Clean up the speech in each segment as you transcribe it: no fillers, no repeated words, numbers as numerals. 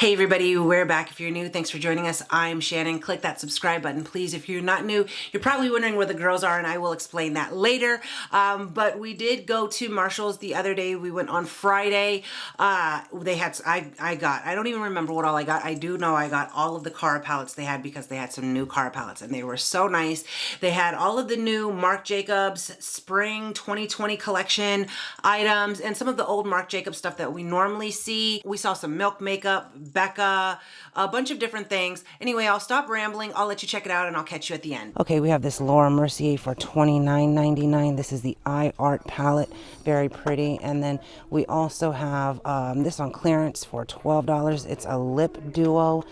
Hey everybody, we're back. If you're new, thanks for joining us. I'm Shannon. Click that subscribe button, please. If you're not new, you're probably wondering where the girls are, and I will explain that later. But we did go to Marshall's the other day. We went on Friday. They had, I don't even remember what all I got. I do know I got all of the car palettes they had because they had some new car palettes, and they were so nice. They had all of the new Marc Jacobs Spring 2020 collection items and some of the old Marc Jacobs stuff that we normally see. We saw some Milk makeup, Becca, a bunch of different things. Anyway, I'll stop rambling. I'll let you check it out and I'll catch you at the end. Okay, we have this Laura Mercier for $29.99. This is the Eye Art palette. Very pretty. And then we also have this on clearance for $12. It's a lip duo.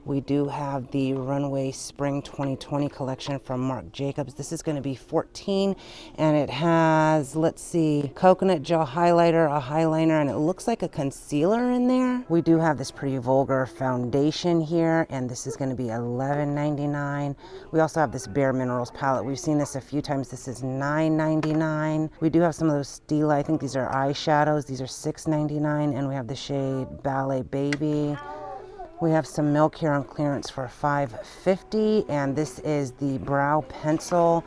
We do have the Runway Spring 2020 collection from Marc Jacobs. This is going to be $14, and it has, let's see, coconut gel highlighter, a highlighter, and it looks like a concealer in there. We do have this Pretty Vulgar foundation here, and this is going to be $11.99. We also have this Bare Minerals palette. We've seen this a few times. This is $9.99. We do have some of those Stila. I think these are eyeshadows. These are $6.99, and we have the shade Ballet Baby. We have some Milk here on clearance for $5.50, and this is the brow pencil.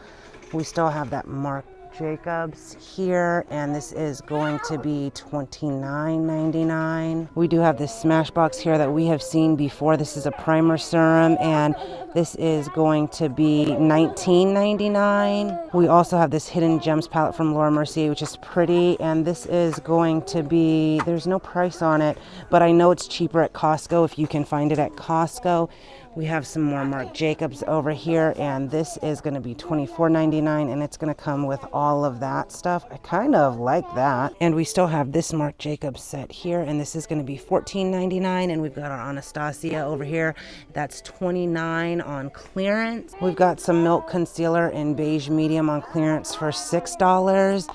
We still have that Marc Jacobs here, and this is going to be $29.99. We do have this Smashbox here that we have seen before. This is a primer serum, and this is going to be $19.99. We also have this Hidden Gems palette from Laura Mercier, which is pretty, and this is going to be, there's no price on it, but I know it's cheaper at Costco if you can find it at Costco. We have some more Marc Jacobs over here, and this is going to be $24.99, and it's going to come with all of that stuff. I kind of like that. And we still have this Marc Jacobs set here, and this is going to be $14.99, and we've got our Anastasia over here. That's $29 on clearance. We've got some Milk concealer in beige medium on clearance for $6.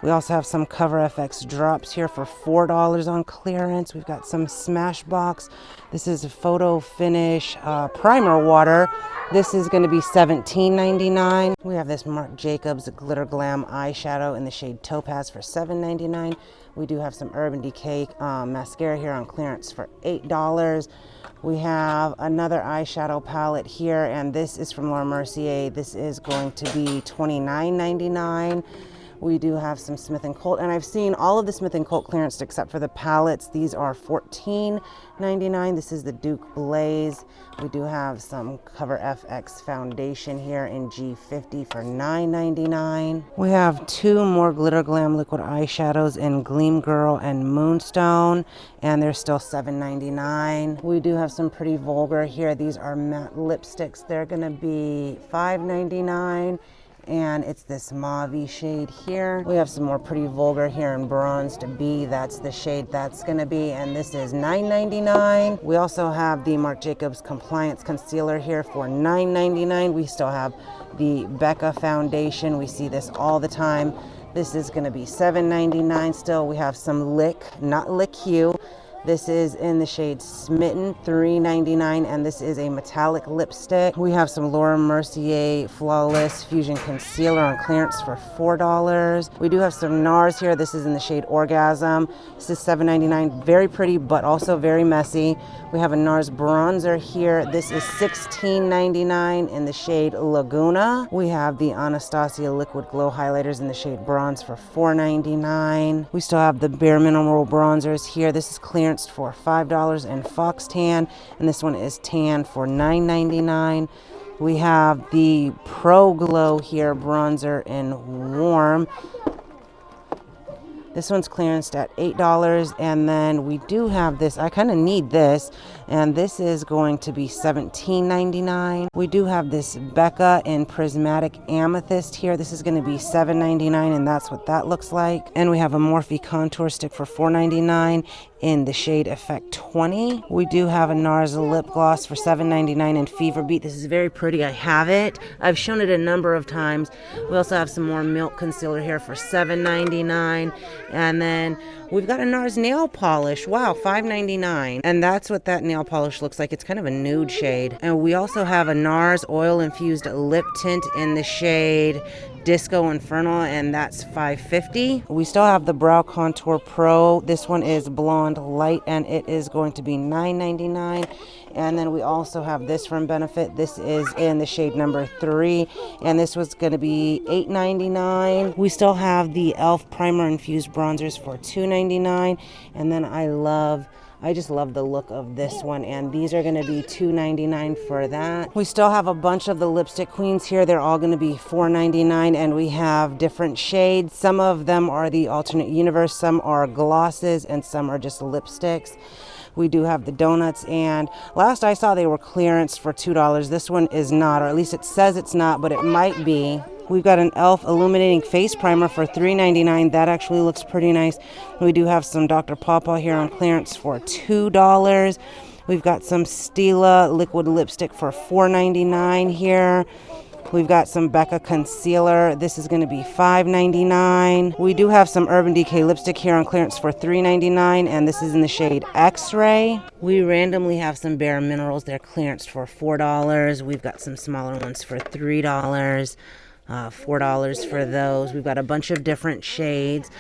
We also have some Cover FX drops here for $4 on clearance. We've got some Smashbox. This is a Photo Finish primer water. This is going to be $17.99. We have this Marc Jacobs Glitter Glam eyeshadow in the shade Topaz for $7.99. We do have some Urban Decay mascara here on clearance for $8. We have another eyeshadow palette here, and this is from Laura Mercier. This is going to be $29.99. We do have some Smith & Colt, and I've seen all of the Smith & Colt clearance except for the palettes. These are $14.99. This is the Duke Blaze. We do have some Cover FX foundation here in G50 for $9.99. We have two more Glitter Glam liquid eyeshadows in Gleam Girl and Moonstone, and they're still $7.99. We do have some Pretty Vulgar here. These are matte lipsticks. They're gonna be $5.99. And it's this mauve shade here. We have some more Pretty Vulgar here in Bronzed B. That's the shade that's gonna be, and this is $9.99. We also have the Marc Jacobs Compliance Concealer here for $9.99. We still have the Becca foundation. We see this all the time. This is gonna be $7.99 still. We have some Lick, not Lick Hue. This is in the shade Smitten, $3.99, and this is a metallic lipstick. We have some Laura Mercier Flawless Fusion Concealer on clearance for $4. We do have some NARS here. This is in the shade Orgasm. This is $7.99. Very pretty, but also very messy. We have a NARS bronzer here. This is $16.99 in the shade Laguna. We have the Anastasia Liquid Glow Highlighters in the shade Bronze for $4.99. We still have the Bare Mineral bronzers here. This is clearance for $5 in Fox Tan, and this one is tan for $9.99. We have the Pro Glow here bronzer in Warm. This one's clearanced at $8, and then we do have this. I kind of need this, and this is going to be $17.99. We do have this Becca in Prismatic Amethyst here. This is going to be $7.99, and that's what that looks like. And we have a Morphe contour stick for $4.99 in the shade Effect 20. We do have a NARS lip gloss for $7.99 in Fever Beat. This is very pretty. I have it. I've shown it a number of times. We also have some more Milk concealer here for $7.99. And then we've got a NARS nail polish. Wow, $5.99. And that's what that nail polish looks like. It's kind of a nude shade. And we also have a NARS oil infused lip tint in the shade Disco Inferno, and that's $5.50. We still have the Brow Contour Pro. This one is Blonde Light, and it is going to be $9.99. And then we also have this from Benefit. This is in the shade number 3, and this was going to be $8.99. We still have the e.l.f. Primer Infused Bronzers for $2.99. And then I just love the look of this one, and these are going to be $2.99 for that. We still have a bunch of the lipstick queens here. They're all going to be $4.99, and we have different shades. Some of them are the alternate universe, some are glosses, and some are just lipsticks. We do have the donuts, and last I saw they were clearance for $2. This one is not, or at least it says it's not, but it might be. We've got an e.l.f. Illuminating Face Primer for $3.99. That actually looks pretty nice. We do have some Dr. Pawpaw here on clearance for $2. We've got some Stila liquid lipstick for $4.99 here. We've got some Becca concealer. This is going to be $5.99. We do have some Urban Decay lipstick here on clearance for $3.99, and this is in the shade X-Ray. We randomly have some Bare Minerals. They're clearanced for $4. We've got some smaller ones for $3. $4 for those. We've got a bunch of different shades.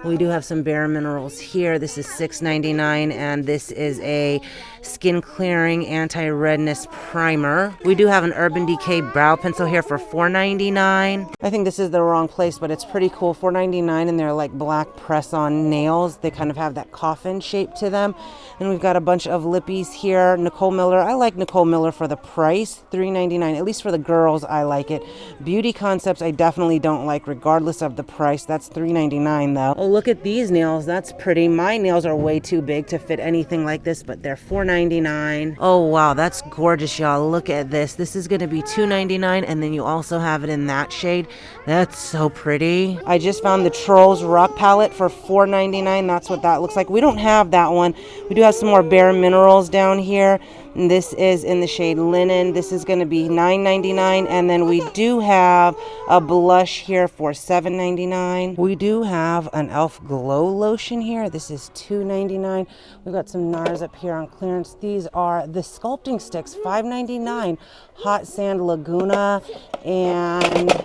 We do have some Bare Minerals here. This is $6.99, and this is a skin clearing anti-redness primer. We do have an Urban Decay brow pencil here for $4.99. I think this is the wrong place, but it's pretty cool. $4.99, and they're like black press-on nails. They kind of have that coffin shape to them. And we've got a bunch of lippies here. Nicole Miller. I like Nicole Miller for the price, $3.99. At least for the girls, I like it. Beauty Concepts, I definitely don't like, regardless of the price. That's $3.99 though. Oh, look at these nails. That's pretty. My nails are way too big to fit anything like this, but they're $4.99. Oh wow, that's gorgeous, y'all. Look at this. This is going to be $2.99, and then you also have it in that shade. That's so pretty. I just found the Trolls Rock palette for $4.99. That's what that looks like. We don't have that one. We do have some more Bare Minerals down here. And this is in the shade Linen. This is going to be $9.99. And then we do have a blush here for $7.99. We do have an e.l.f. Glow Lotion here. This is $2.99. We've got some NARS up here on clearance. These are the sculpting sticks, $5.99. Hot Sand Laguna, and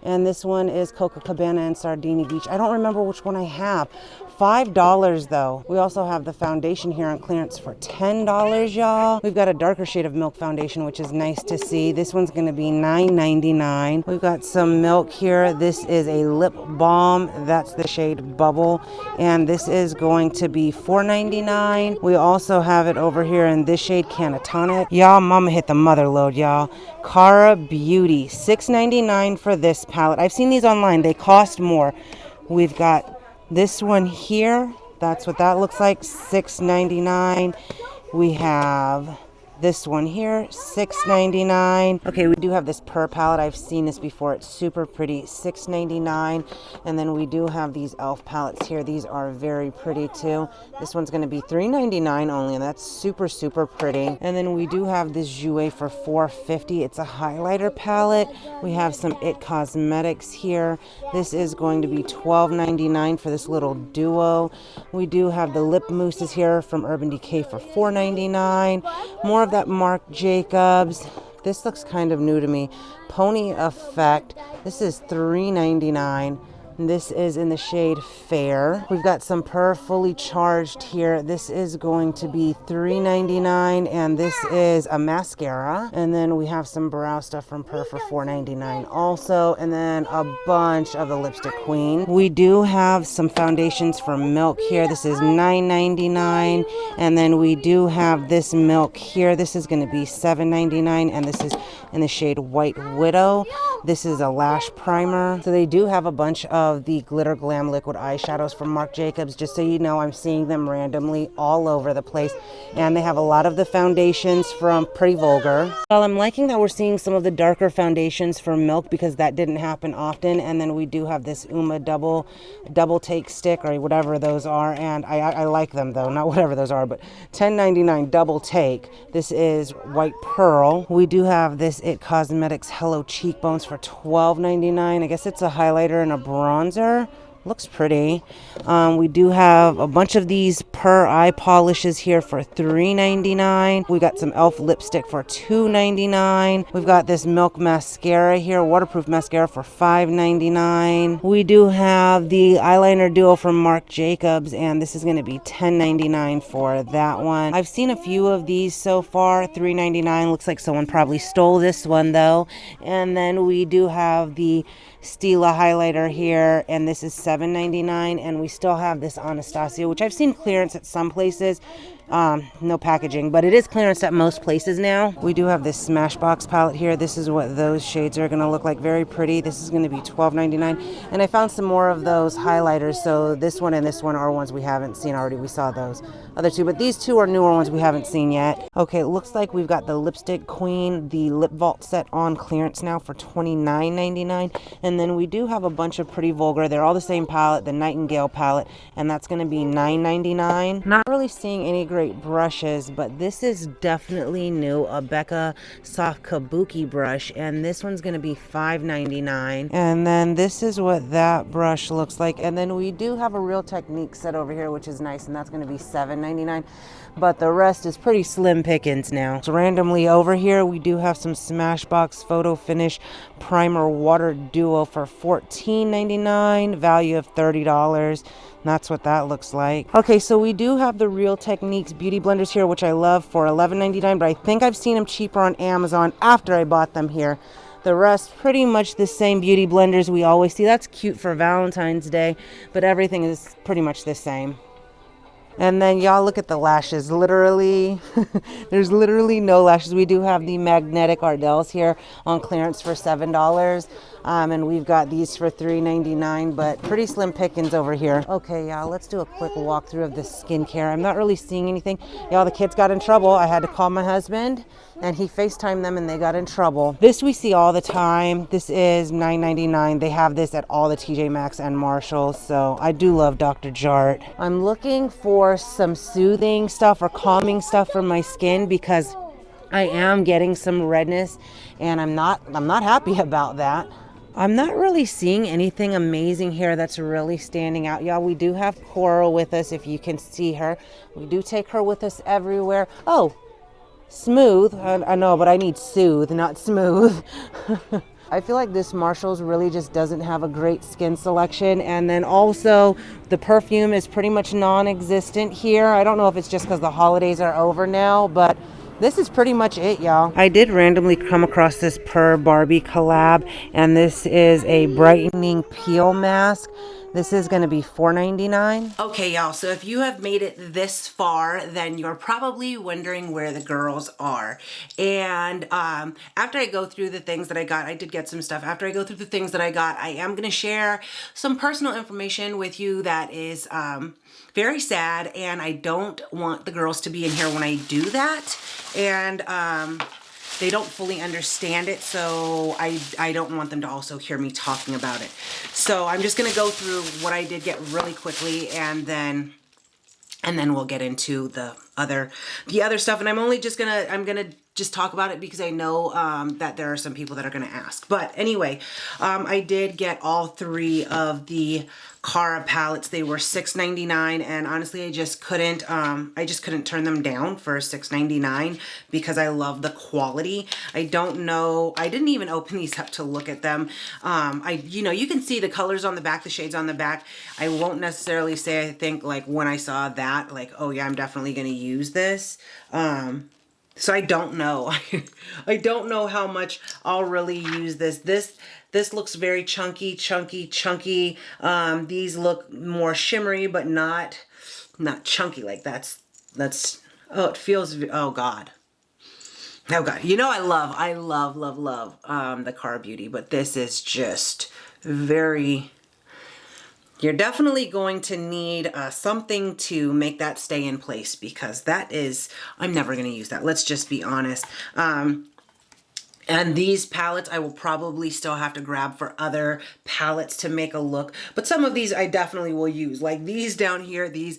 and this one is Copacabana and Sardini Beach. I don't remember which one I have. $5 though. We also have the foundation here on clearance for $10, y'all. We've got a darker shade of Milk foundation, which is nice to see. This one's going to be $9.99. We've got some Milk here. This is a lip balm. That's the shade Bubble, and this is going to be $4.99. We also have it over here in this shade Canatonic. Y'all, mama hit the mother load, y'all. Cara Beauty, $6.99 for this palette. I've seen these online. They cost more. We've got this one here. That's what that looks like, $6.99. We have this one here, $6.99. Okay, we do have this Purr palette. I've seen this before. It's super pretty, $6.99. And then we do have these e.l.f. palettes here. These are very pretty too. This one's going to be $3.99 only, and that's super, super pretty. And then we do have this Jouer for $4.50. It's a highlighter palette. We have some IT Cosmetics here. This is going to be $12.99 for this little duo. We do have the lip mousses here from Urban Decay for $4.99. More of that Marc Jacobs. This looks kind of new to me. Pony Effect. This is $3.99. This is in the shade Fair. We've got some Purr Fully Charged here. This is going to be $3.99, and this is a mascara. And then we have some brow stuff from Purr for $4.99 also, and then a bunch of the Lipstick Queen. We do have some foundations from Milk here. This is $9.99, and then we do have this Milk here. This is going to be $7.99, and this is in the shade White Widow. This is a lash primer. So they do have a bunch of the Glitter Glam liquid eyeshadows from Marc Jacobs. Just so you know, I'm seeing them randomly all over the place. And they have a lot of the foundations from Pretty Vulgar. Well, I'm liking that we're seeing some of the darker foundations from Milk, because that didn't happen often. And then we do have this Uma double take stick, or whatever those are. And I like them though, not whatever those are, but $10.99 double take. This is White Pearl. We do have this IT Cosmetics Hello Cheekbones for $12.99. I guess it's a highlighter and a bronzer. Looks pretty. We do have a bunch of these per eye polishes here for $3.99. We got some e.l.f. lipstick for $2.99. We've got this milk mascara here, waterproof mascara for $5.99. We do have the eyeliner duo from Marc Jacobs, and this is going to be $10.99 for that one. I've seen a few of these so far, $3.99. Looks like someone probably stole this one though. And then we do have the Stila highlighter here, and this is $7.99. And we still have this Anastasia, which I've seen clearance at some places. No packaging, but it is clearance at most places now. We do have this Smashbox palette here. This is what those shades are going to look like. Very pretty. This is going to be $12.99. And I found some more of those highlighters. So this one and this one are ones we haven't seen already. We saw those other two, but these two are newer ones we haven't seen yet. Okay, it looks like we've got the Lipstick Queen, the Lip Vault set on clearance now for $29.99. And then we do have a bunch of Pretty Vulgar. They're all the same palette, the Nightingale palette, and that's going to be $9.99. Not really seeing any great brushes, but this is definitely new, a Becca soft kabuki brush, and this one's going to be $5.99. And then this is what that brush looks like. And then we do have a Real Technique set over here, which is nice, and that's going to be $7.99. But the rest is pretty slim pickings now. So randomly over here, we do have some Smashbox Photo Finish Primer Water Duo for $14.99, value of $30. That's what that looks like. Okay, so we do have the Real Techniques beauty blenders here, which I love, for $11.99, but I think I've seen them cheaper on Amazon after I bought them here. The rest, pretty much the same beauty blenders we always see. That's cute for Valentine's Day, but everything is pretty much the same. And then y'all look at the lashes. Literally, there's literally no lashes. We do have the magnetic Ardell's here on clearance for $7. And we've got these for $3.99, but pretty slim pickings over here. Okay, y'all, let's do a quick walkthrough of the skincare. I'm not really seeing anything. Y'all, the kids got in trouble. I had to call my husband, and he FaceTimed them, and they got in trouble. This we see all the time. This is $9.99. They have this at all the TJ Maxx and Marshalls, so I do love Dr. Jart. I'm looking for some soothing stuff or calming stuff for my skin because I am getting some redness, and I'm not happy about that. I'm not really seeing anything amazing here that's really standing out. Y'all, we do have Coral with us, if you can see her. We do take her with us everywhere. Oh, Smooth. I know, but I need Soothe, not Smooth. I feel like this Marshalls really just doesn't have a great skin selection. And then also the perfume is pretty much non-existent here. I don't know if it's just because the holidays are over now, but this is pretty much it, y'all. I did randomly come across this Per Barbie collab, and this is a brightening peel mask. This is going to be $4.99. Okay, y'all, so if you have made it this far, then you're probably wondering where the girls are. And after I go through the things that I got, I did get some stuff. After I go through the things that I got, I am going to share some personal information with you that is very sad, and I don't want the girls to be in here when I do that. And they don't fully understand it, so I don't want them to also hear me talking about it. So I'm just gonna go through what I did get really quickly, and then we'll get into the other stuff. And I'm gonna just talk about it because I know that there are some people that are gonna ask. But anyway, I did get all three of the Cara palettes. They were $6.99, and honestly, I just couldn't turn them down for $6.99 because I love the quality. I don't know, I didn't even open these up to look at them. You can see the colors on the back, the shades on the back. I won't necessarily say, I think, like, when I saw that, like, oh yeah, I'm definitely gonna use this. So I don't know. I don't know how much I'll really use this. This looks very chunky. These look more shimmery, but not chunky. Like that's, oh, it feels, oh God. Oh God. You know, I love the Cara Beauty, but this is just very, you're definitely going to need something to make that stay in place, because that is, I'm never going to use that. Let's just be honest. And these palettes I will probably still have to grab for other palettes to make a look. But some of these I definitely will use. Like these down here, these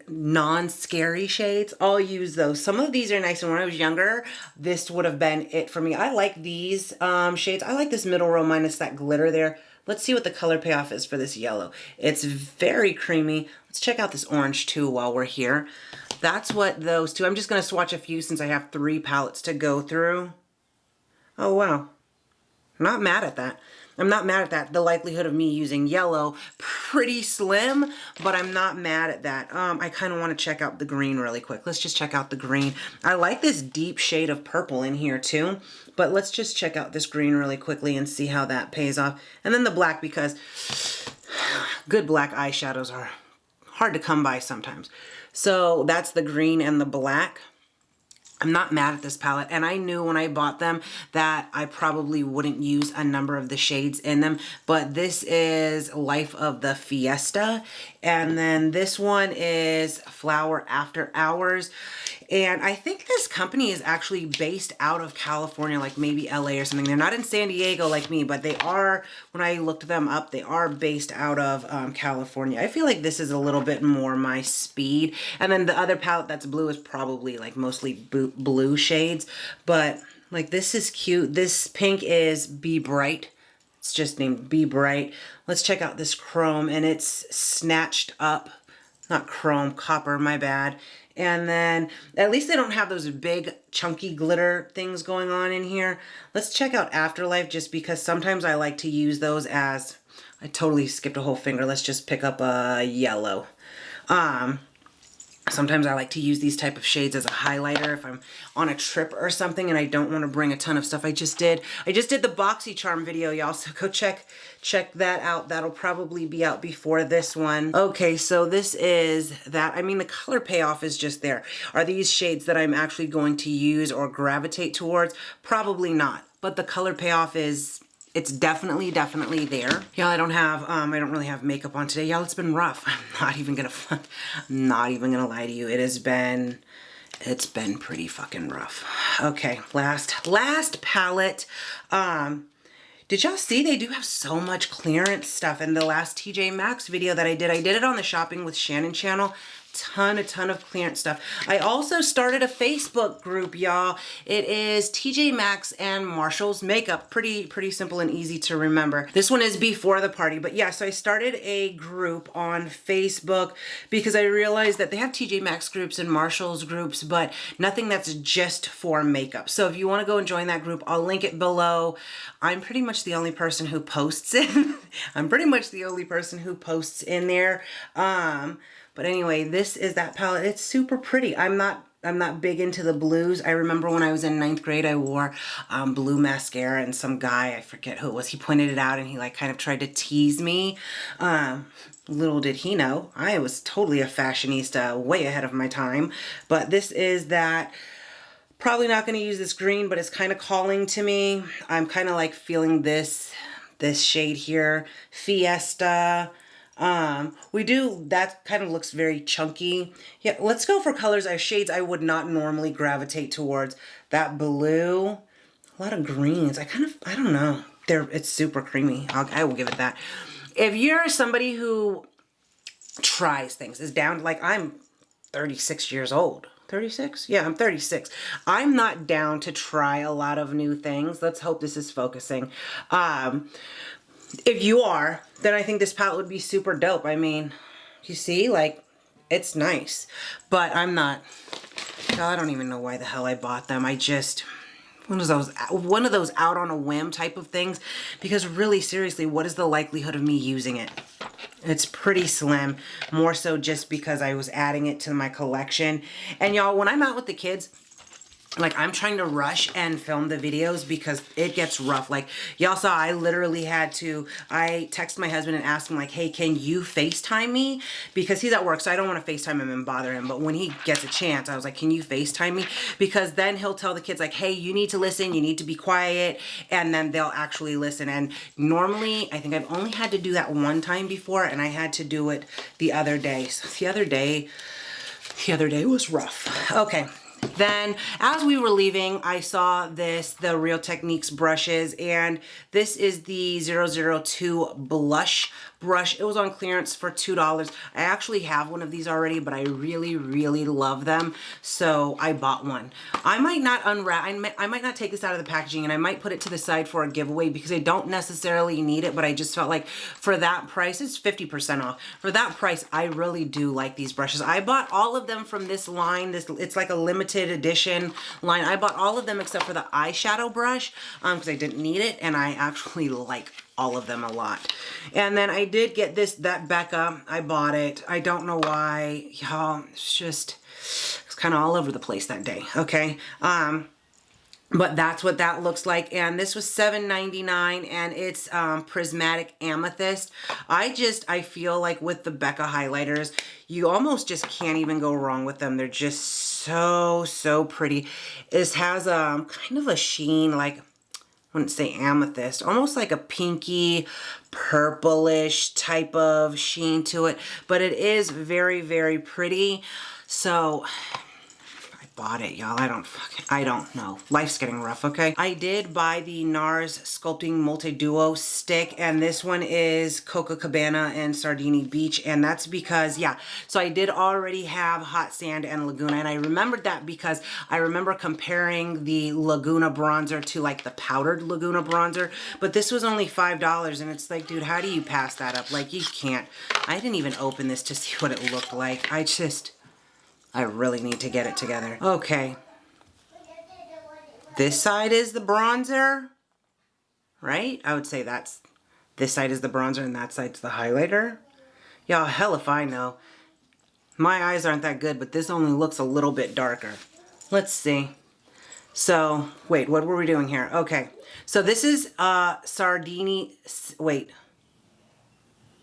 non-scary shades, I'll use those. Some of these are nice, and when I was younger, this would have been it for me. I like these shades. I like this middle row minus that glitter there. Let's see what the color payoff is for this yellow. It's very creamy. Let's check out this orange too while we're here. That's what those two, I'm just gonna swatch a few since I have 3 palettes to go through. Oh wow, not mad at that. I'm not mad at that. The likelihood of me using yellow, pretty slim, but I'm not mad at that. I kind of want to check out the green really quick. Let's just check out the green. I like this deep shade of purple in here too, but let's just check out this green really quickly and see how that pays off. And then the black, because good black eyeshadows are hard to come by sometimes. So that's the green and the black. I'm not mad at this palette, and I knew when I bought them that I probably wouldn't use a number of the shades in them, but this is Life of the Fiesta, and then this one is Flower After Hours, and I think this company is actually based out of California, like maybe LA or something. They're not in San Diego like me, but they are, when I looked them up, they are based out of California. I feel like this is a little bit more my speed, and then the other palette that's blue is probably like mostly blue shades, but like this is cute. This pink is Be Bright. It's just named Be Bright. Let's check out this chrome, and it's Snatched Up, not chrome, copper, my bad. And then at least they don't have those big chunky glitter things going on in here. Let's check out Afterlife, just because sometimes I like to use those as, I totally skipped a whole finger. Let's just pick up a yellow. Sometimes I like to use these type of shades as a highlighter if I'm on a trip or something and I don't want to bring a ton of stuff. I just did the BoxyCharm video, y'all, so go check that out. That'll probably be out before this one. Okay, so this is that. I mean, the color payoff is just there. Are these shades that I'm actually going to use or gravitate towards? Probably not, but the color payoff is, it's definitely there. Y'all, I don't really have makeup on today. Y'all, it's been rough. I'm not even gonna lie to you. It's been pretty fucking rough. Okay, last palette. Did y'all see they do have so much clearance stuff in the last TJ Maxx video that I did? I did it on the Shopping with Shannon channel. A ton of clearance stuff. I also started a Facebook group, y'all. It is TJ Maxx and Marshall's makeup. Pretty simple and easy to remember. This one is before the party, but yeah, so I started a group on Facebook because I realized that they have TJ Maxx groups and Marshall's groups, but nothing that's just for makeup. So if you want to go and join that group, I'll link it below. I'm pretty much the only person who posts it. I'm pretty much the only person who posts in there. But anyway, this is that palette. It's super pretty. I'm not big into the blues. I remember when I was in 9th grade, I wore blue mascara, and some guy, I forget who it was, he pointed it out and he like kind of tried to tease me. Little did he know, I was totally a fashionista, way ahead of my time. But this is that. Probably not going to use this green, but it's kind of calling to me. I'm kind of like feeling this shade here, Fiesta. That kind of looks very chunky. Yeah, let's go for colors, shades I would not normally gravitate towards. That blue, a lot of greens. I don't know. It's super creamy. I will give it that. If you're somebody who tries things, is down, like I'm 36 years old. 36? Yeah, I'm 36. I'm not down to try a lot of new things. Let's hope this is focusing. If you are, then I think this palette would be super dope. I mean, you see, like, it's nice. But I'm not. I don't even know why the hell I bought them. I just, one of those out on a whim type of things. Because really, seriously, what is the likelihood of me using it? It's pretty slim, more so just because I was adding it to my collection. And y'all, when I'm out with the kids, like, I'm trying to rush and film the videos because it gets rough. Like, y'all saw, I literally had to, I texted my husband and asked him, like, hey, can you FaceTime me? Because he's at work, so I don't want to FaceTime him and bother him. But when he gets a chance, I was like, can you FaceTime me? Because then he'll tell the kids, like, hey, you need to listen, you need to be quiet, and then they'll actually listen. And normally, I think I've only had to do that one time before, and I had to do it the other day. So the other day was rough. Okay. Then as we were leaving, I saw the Real Techniques brushes, and this is the 002 blush brush. It was on clearance for $2. I actually have one of these already, but I really, really love them. So I bought one. I might not unwrap, I might not take this out of the packaging, and I might put it to the side for a giveaway because I don't necessarily need it, but I just felt like for that price, it's 50% off. For that price, I really do like these brushes. I bought all of them from this line. It's like a limited edition line. I bought all of them except for the eyeshadow brush because I didn't need it, and I actually like all of them a lot. And then I did get that Becca. I bought it. I don't know why, y'all. It's kind of all over the place that day. Okay. But that's what that looks like. And this was $7.99, and it's prismatic amethyst. I feel like with the Becca highlighters, you almost just can't even go wrong with them. They're just so pretty. This has kind of a sheen, like, I wouldn't say amethyst, almost like a pinky purplish type of sheen to it, but it is very, very pretty. So bought it, y'all. I don't know. Life's getting rough, okay? I did buy the NARS Sculpting Multi-Duo stick, and this one is Copacabana and Sardini Beach, and that's because, yeah, so I did already have Hot Sand and Laguna, and I remembered that because I remember comparing the Laguna bronzer to like the powdered Laguna bronzer, but this was only $5, and it's like, dude, how do you pass that up? Like, you can't. I didn't even open this to see what it looked like. I really need to get it together. Okay. This side is the bronzer, right? I would say this side is the bronzer and that side's the highlighter. Y'all, hell if I know. My eyes aren't that good, but this only looks a little bit darker. Let's see. So, wait, what were we doing here? Okay. So this is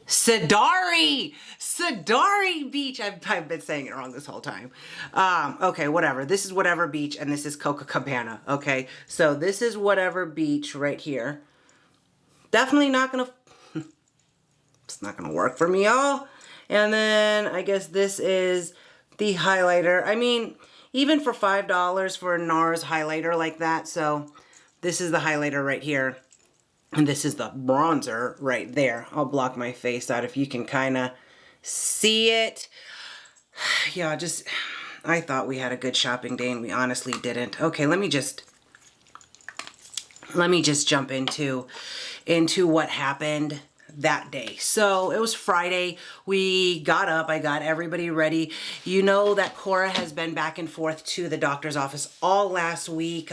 Sidari Beach. I've been saying it wrong this whole time. Okay, whatever. This is whatever beach, and this is Copacabana. Okay, so this is whatever beach right here. Definitely not gonna. It's not gonna work for me, y'all. And then I guess this is the highlighter. I mean, even for $5 for a NARS highlighter like that. So this is the highlighter right here. And this is the bronzer right there. I'll block my face out if you can kind of see it. Yeah, I thought we had a good shopping day and we honestly didn't. Okay, let me just jump into what happened that day. So it was Friday. We got up. I got everybody ready. You know that Cora has been back and forth to the doctor's office all last week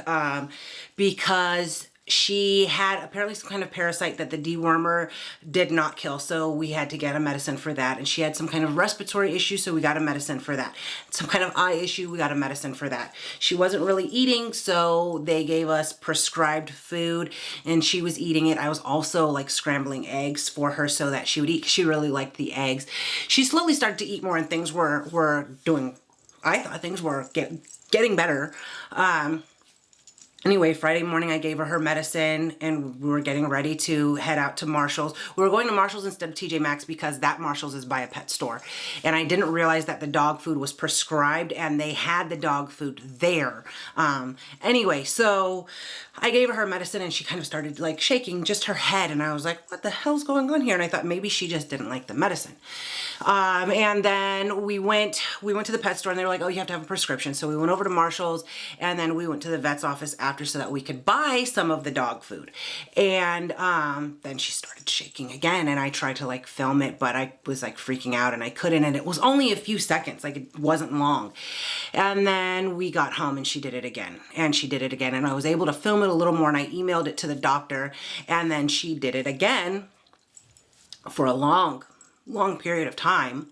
because she had apparently some kind of parasite that the dewormer did not kill. So we had to get a medicine for that. And she had some kind of respiratory issue. So we got a medicine for that. Some kind of eye issue. We got a medicine for that. She wasn't really eating. So they gave us prescribed food and she was eating it. I was also like scrambling eggs for her so that she would eat. She really liked the eggs. She slowly started to eat more and things were doing, I thought things were getting better. Anyway, Friday morning I gave her medicine and we were getting ready to head out to Marshall's. We were going to Marshall's instead of TJ Maxx because that Marshall's is by a pet store. And I didn't realize that the dog food was prescribed and they had the dog food there. Anyway, so I gave her medicine and she kind of started like shaking just her head. And I was like, what the hell's going on here? And I thought maybe she just didn't like the medicine. And then we went to the pet store and they were like, oh, you have to have a prescription. So we went over to Marshall's and then we went to the vet's office after so that we could buy some of the dog food. And then she started shaking again and I tried to like film it, but I was like freaking out and I couldn't, and it was only a few seconds, like it wasn't long. And then we got home and she did it again and she did it again, and I was able to film it a little more and I emailed it to the doctor, and then she did it again for a long period of time.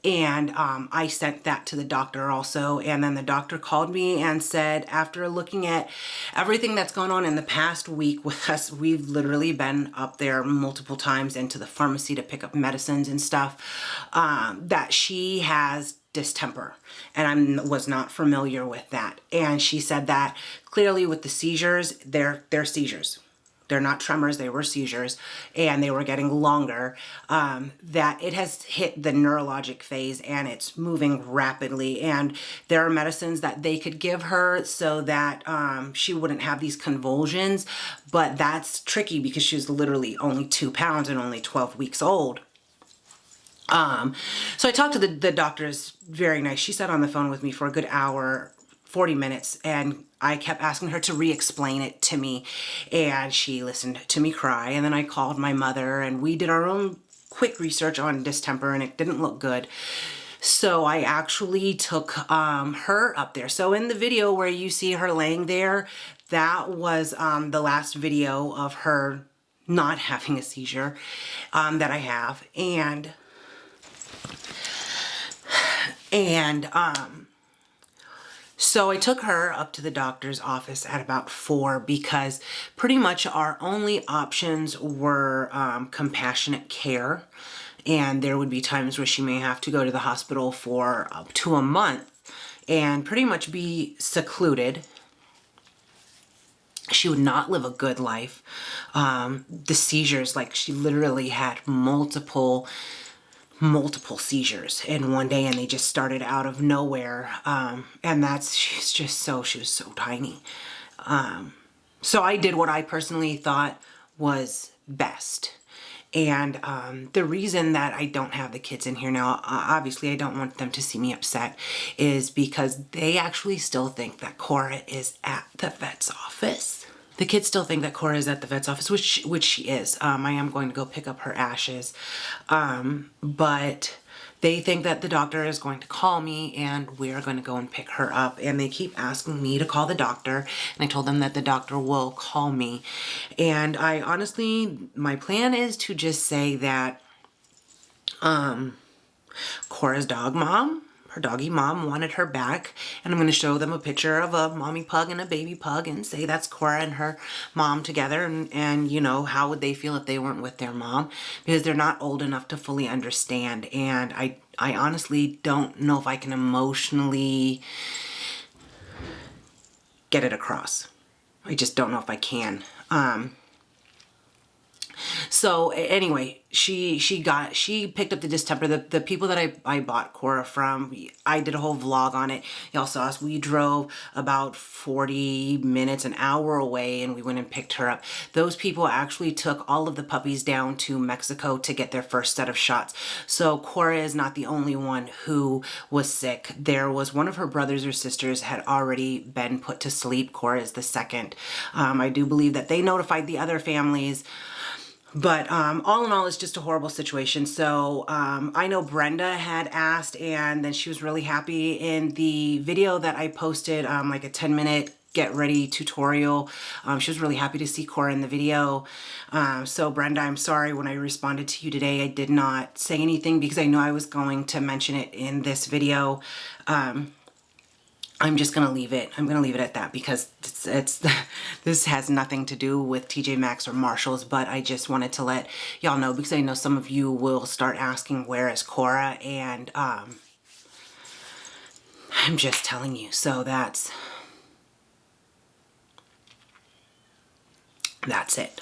And I sent that to the doctor also. And then the doctor called me and said, after looking at everything that's gone on in the past week with us, we've literally been up there multiple times into the pharmacy to pick up medicines and stuff, that she has distemper. And I was not familiar with that. And she said that clearly with the seizures, they're seizures. they're not tremors, they were seizures, and they were getting longer, that it has hit the neurologic phase and it's moving rapidly. And there are medicines that they could give her so that she wouldn't have these convulsions, but that's tricky because she was literally only 2 pounds and only 12 weeks old. So I talked to the doctors, very nice. She sat on the phone with me for a good hour, 40 minutes, and I kept asking her to re-explain it to me, and she listened to me cry. And then I called my mother and we did our own quick research on distemper, and it didn't look good. So I actually took her up there. So in the video where you see her laying there, that was the last video of her not having a seizure that I have. So I took her up to the doctor's office at about 4 because pretty much our only options were compassionate care. And there would be times where she may have to go to the hospital for up to a month and pretty much be secluded. She would not live a good life. The seizures, like she literally had multiple seizures in one day, and they just started out of nowhere. And she was so tiny. So I did what I personally thought was best. And the reason that I don't have the kids in here now, obviously I don't want them to see me upset, is because they actually still think that Cora is at the vet's office. The kids still think that Cora is at the vet's office, which she is. I am going to go pick up her ashes. But they think that the doctor is going to call me and we're going to go and pick her up. And they keep asking me to call the doctor. And I told them that the doctor will call me. And I honestly, my plan is to just say that Cora's her doggy mom wanted her back, and I'm going to show them a picture of a mommy pug and a baby pug and say that's Cora and her mom together, and you know, how would they feel if they weren't with their mom, because they're not old enough to fully understand. And I honestly don't know if I can emotionally get it across. I just don't know if I can. So anyway, she picked up the distemper. The people that I bought Cora from, I did a whole vlog on it. Y'all saw us. We drove about 40 minutes, an hour away, and we went and picked her up. Those people actually took all of the puppies down to Mexico to get their first set of shots. So Cora is not the only one who was sick. There was one of her brothers or sisters had already been put to sleep. Cora is the second. I do believe that they notified the other families. But all in all, it's just a horrible situation. So I know Brenda had asked, and then she was really happy in the video that I posted, like a 10-minute get ready tutorial. She was really happy to see Cora in the video. So Brenda, I'm sorry, when I responded to you today, I did not say anything because I know I was going to mention it in this video. I'm just gonna leave it. I'm gonna leave it at that because this has nothing to do with TJ Maxx or Marshalls, but I just wanted to let y'all know because I know some of you will start asking where is Cora, and I'm just telling you. So that's it.